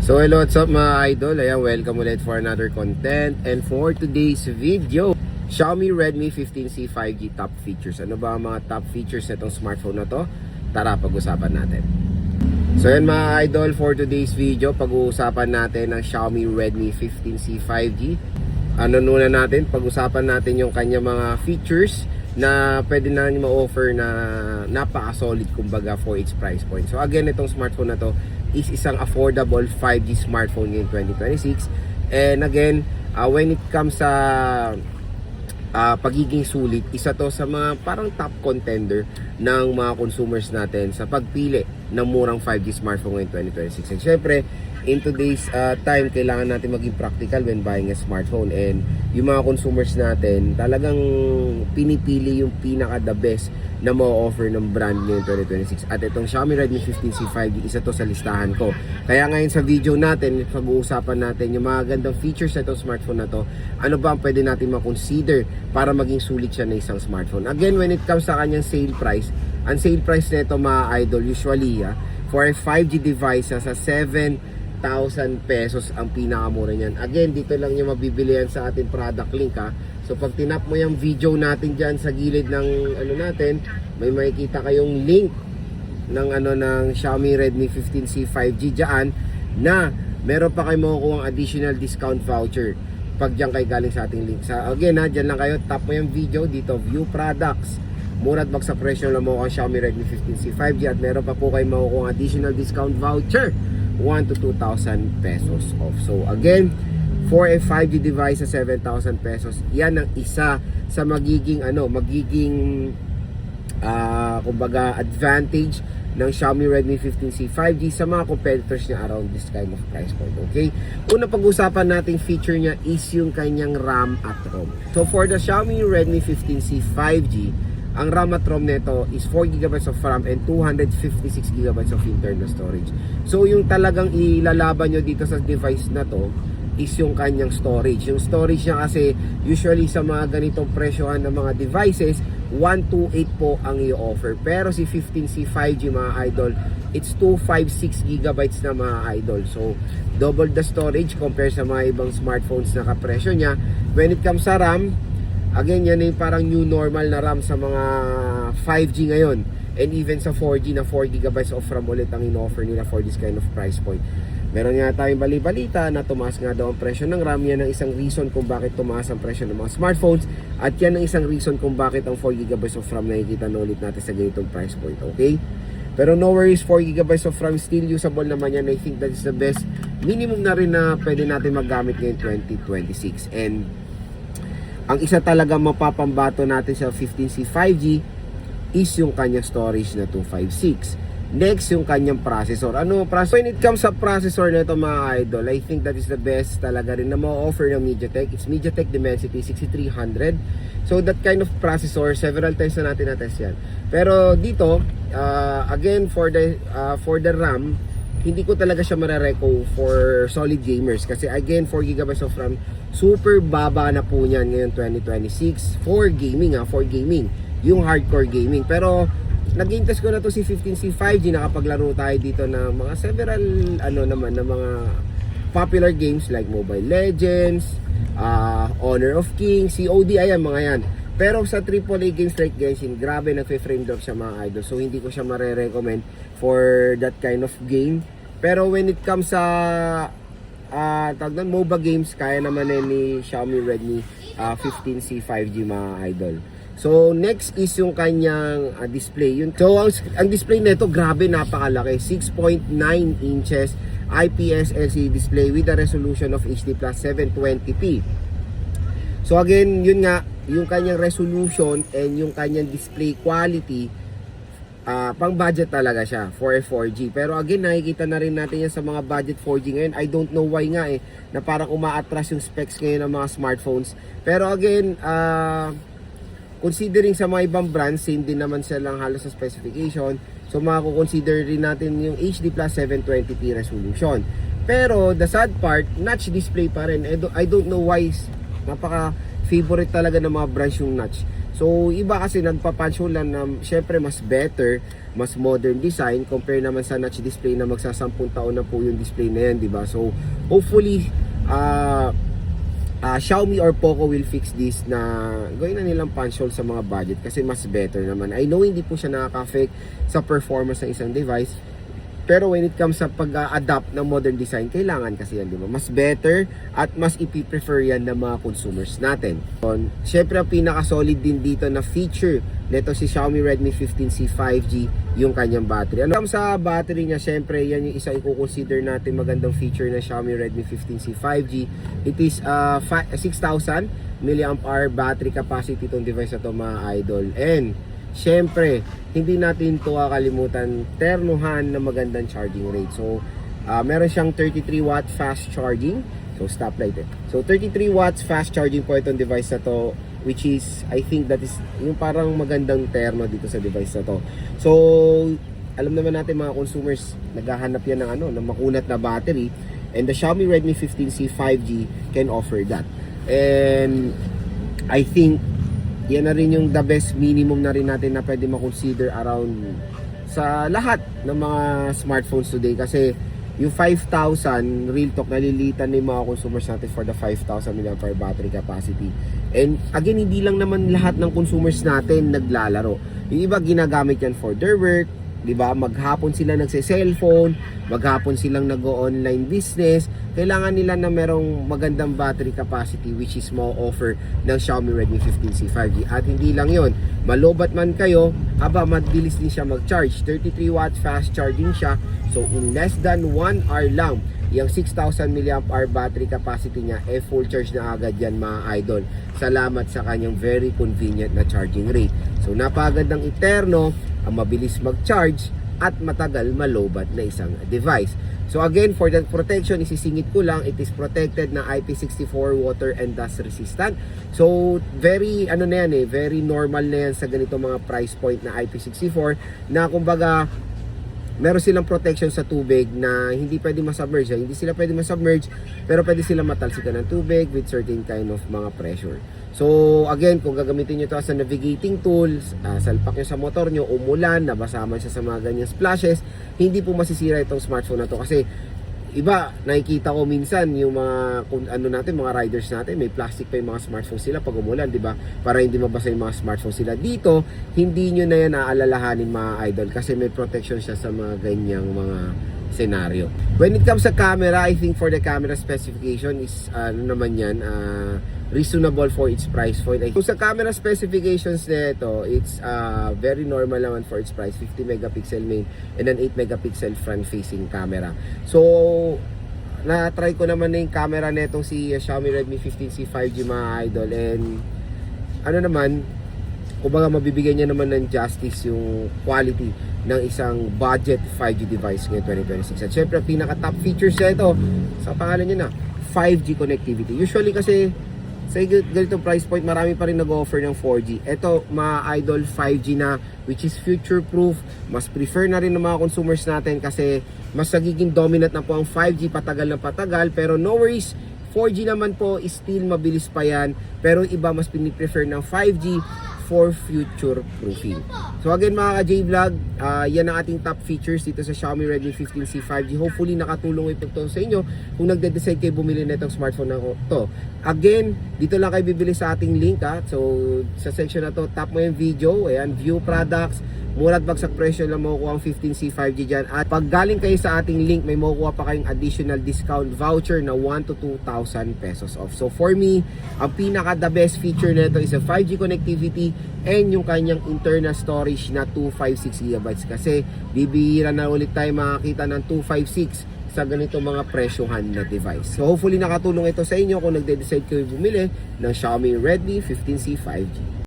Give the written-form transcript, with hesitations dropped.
So hello, what's up mga idol? Ayan, welcome ulit for another content. And for today's video, Xiaomi Redmi 15C 5G top features. Ano ba ang mga top features nitong smartphone na to? Tara, pag-usapan natin. So yan mga idol, for today's video, pag-uusapan natin ang Xiaomi Redmi 15C 5G. Ano muna natin? Pag-usapan natin yung kanya mga features na pwede na nyo ma-offer na napaka-solid kumbaga for its price point. So again, itong smartphone na to is isang affordable 5G smartphone in 2026. And again, when it comes sa pagiging sulit, isa to sa mga parang top contender ng mga consumers natin sa pagpili ng murang 5G smartphone ngayon 2026. And syempre, in today's time, kailangan natin maging practical when buying a smartphone. And yung mga consumers natin, talagang pinipili yung pinaka the best na ma-offer ng brand ngayon 2026. At itong Xiaomi Redmi 15C 5G, isa to sa listahan ko. Kaya ngayon sa video natin, pag-uusapan natin yung mga gandang features na itong smartphone na to. Ano ba ang pwede natin ma-consider para maging sulit siya na isang smartphone. Again, when it comes sa kanyang sale price, ang sale price nito mga idol, usually for a 5G device, sa 7,000 pesos ang pinakamura niyan. Again, dito lang yung mabibili yan sa ating product link So pag tinap mo yung video natin dyan sa gilid ng ano natin, may makikita kayong link ng ng Xiaomi Redmi 15C 5G dyan na meron pa kayong makukuha additional discount voucher pag dyan kayo galing sa ating link. Again dyan lang kayo, tap mo yung video dito, view products, mura at magsa presyo lang mo ang Xiaomi Redmi 15C 5G at meron pa po kayong makukuha additional discount voucher 1 to 2,000 pesos off. So again, for a 5G device sa 7,000 pesos, yan ang isa sa magiging kumbaga advantage ng Xiaomi Redmi 15C 5G sa mga competitors niya around this kind of price point. Okay? Una pag-usapan nating feature niya is yung kanyang RAM at ROM. So for the Xiaomi Redmi 15C 5G, ang RAM at ROM nito is 4GB of RAM and 256GB of internal storage. So yung talagang ilalaban nyo dito sa device na to is yung kanyang storage. Yung storage niya kasi usually sa mga ganitong presyohan ng mga devices, 128 po ang i-offer. Pero si 15C 5G mga idol, it's 256GB na mga idol. So double the storage compare sa mga ibang smartphones na kapresyo niya. When it comes sa RAM, again, yan yung parang new normal na RAM sa mga 5G ngayon. And even sa 4G na 4GB of RAM ulit ang in-offer nila for this kind of price point. Meron nga tayong bali-balita na tumaas nga daw ang presyo ng RAM. Yan ang isang reason kung bakit tumaas ang presyo ng mga smartphones. At yan ang isang reason kung bakit ang 4GB of RAM nakikita na ulit natin sa ganitong price point. Okay? Pero no worries, 4GB of RAM still usable naman yan. I think that is the best minimum na rin na pwede natin magamit ngayon 2026. And ang isa talaga mapapambato natin sa 15C 5G is yung kanyang storage na 256. Next, yung kanyang processor. When it comes sa processor na ito mga idol, I think that is the best talaga rin na ma-offer ng MediaTek. It's MediaTek Dimensity 6300. So that kind of processor, several times na natin na-test yan. Pero dito, again, for the RAM, hindi ko talaga siya marareko for solid gamers. Kasi again, 4GB of RAM, super baba na po niyan ngayon 2026 for gaming for gaming, yung hardcore gaming. Pero nag-game test ko na to si 15C 5G, nakapaglaro tayo dito ng mga several naman ng mga popular games like Mobile Legends, Honor of Kings, COD, ayan mga yan. Pero sa AAA games like Genshin, grabe nagfe-frame drop siya mga idol. So hindi ko siya mare-recommend for that kind of game. Pero when it comes sa MOBA games, kaya naman ni Xiaomi Redmi 15C 5G mga idol. So next is yung kanyang display. So ang display nito grabe napakalaki, 6.9 inches IPS LCD display with a resolution of HD+ 720p. So again, yun nga, yung kanyang resolution and yung kanyang display quality, pang budget talaga siya for a 4G. Pero again, nakikita na rin natin yan sa mga budget 4G ngayon. I don't know why nga na parang umaatras yung specs ngayon ng mga smartphones. Pero again, considering sa mga ibang brands, same din naman silang halos sa specification. So makakukonsider rin natin yung HD+ 720p resolution. Pero the sad part, notch display pa rin. I don't know why, napaka favorite talaga ng mga brands yung notch. So iba kasi nagpapansyolan na syempre mas better, mas modern design compare naman sa notch display na magsasampung taon na po yung display na yan, di ba? So hopefully Xiaomi or Poco will fix this na gawin na nilang punch hole sa mga budget kasi mas better naman. I know hindi po siya nakaka-affect sa performance ng isang device, pero when it comes sa pag-adapt ng modern design, kailangan kasi yan, di ba? Mas better at mas ipiprefer yan ng mga consumers natin. Siyempre, ang pinaka-solid din dito na feature nito si Xiaomi Redmi 15C 5G, yung kanyang battery. Ano sa battery niya, siyempre, yan yung isa i-consider natin magandang feature ng Xiaomi Redmi 15C 5G. It is 6,000 mAh battery capacity itong device na to, mga idol. And syempre, hindi natin ito kakalimutan ternuhan na magandang charging rate. So, meron siyang 33 watt fast charging. So, stoplight eh. So, 33 watts fast charging po itong device na to, which is, I think that is yung parang magandang terno dito sa device na to. So, alam naman natin mga consumers, naghahanap yan ng ng makunat na battery. And the Xiaomi Redmi 15C 5G can offer that. And I think yan na rin yung the best minimum na rin natin na pwede makonsider around sa lahat ng mga smartphones today, kasi yung 5,000 real talk nalilitan ng mga consumers natin for the 5,000 mAh battery capacity. And again, hindi lang naman lahat ng consumers natin naglalaro. Yung iba ginagamit yan for their work, di ba? Maghapon sila nagse-cellphone, maghapon silang nag-o-online business. Kailangan nila na merong magandang battery capacity, which is ma-offer ng Xiaomi Redmi 15C 5G. At hindi lang yon, malobat man kayo, mabilis din siya mag-charge. 33 watts fast charging siya. So in less than 1 hour lang, yung 6,000 mAh battery capacity niya, full charge na agad yan, mga idol. Salamat sa kanyang very convenient na charging rate. So napagandang iterno, ang mabilis mag-charge at matagal malobat na isang device. So again, for the protection, isisingit ko lang, it is protected na IP64 water and dust resistant. So very very normal na yan sa ganito mga price point na IP64 na kumbaga meron silang protection sa tubig na hindi pwede masubmerge. Hindi sila pwede masubmerge, pero pwede sila matalsikan ng tubig with certain kind of mga pressure. So again, kung gagamitin nyo ito as a navigating tools, salpak nyo sa motor nyo, umulan, nabasa man siya sa mga ganyang splashes, hindi po masisira itong smartphone na to. Kasi iba, nakikita ko minsan yung mga mga riders natin, may plastic pa yung mga smartphone sila pag umulan, di ba? Para hindi mabasa yung mga smartphone sila. Dito, hindi nyo na yan aalalahanin, mga idol, kasi may protection siya sa mga ganyang mga scenario. When it comes sa camera, I think for the camera specification is reasonable for its price point. So sa camera specifications nito, it's very normal naman for its price, 50 megapixel main and then 8 megapixel front facing camera. So na-try ko naman na yung camera netong si Xiaomi Redmi 15C 5G, mga idol, and kumbaga mabibigyan niya naman ng justice yung quality ng isang budget 5G device ngayon 2026. At syempre, pinaka-top features nito, sa pangalan niya na, 5G connectivity. Usually kasi, sa ganitong price point, marami pa rin nag-offer ng 4G. Ito, mga idol, 5G na, which is future-proof. Mas prefer na rin ng mga consumers natin kasi mas nagiging dominant na po ang 5G patagal na patagal. Pero no worries, 4G naman po, still mabilis pa yan. Pero iba mas piniprefer ng 5G for future proofing. So again, mga ka-J-Vlog, yan ang ating top features dito sa Xiaomi Redmi 15C 5G. Hopefully nakatulong ito sa inyo kung nagde-decide kayo bumili na itong smartphone na to. Again, dito lang kayo bibili sa ating link. So sa section na to, tap mo yung video, ayan, view products, mura't bagsak presyo lang makukuha ang 15C 5G dyan. At pag galing kayo sa ating link, may makukuha pa kayong additional discount voucher na 1 to 2,000 pesos off. So for me, ang pinaka the best feature nito is a 5G connectivity and yung kanyang internal storage na 256GB. Kasi bibihira na ulit tayo makakita ng 256 sa ganito mga presyohan na device. So hopefully nakatulong ito sa inyo kung nagde-decide kayo bumili ng Xiaomi Redmi 15C 5G.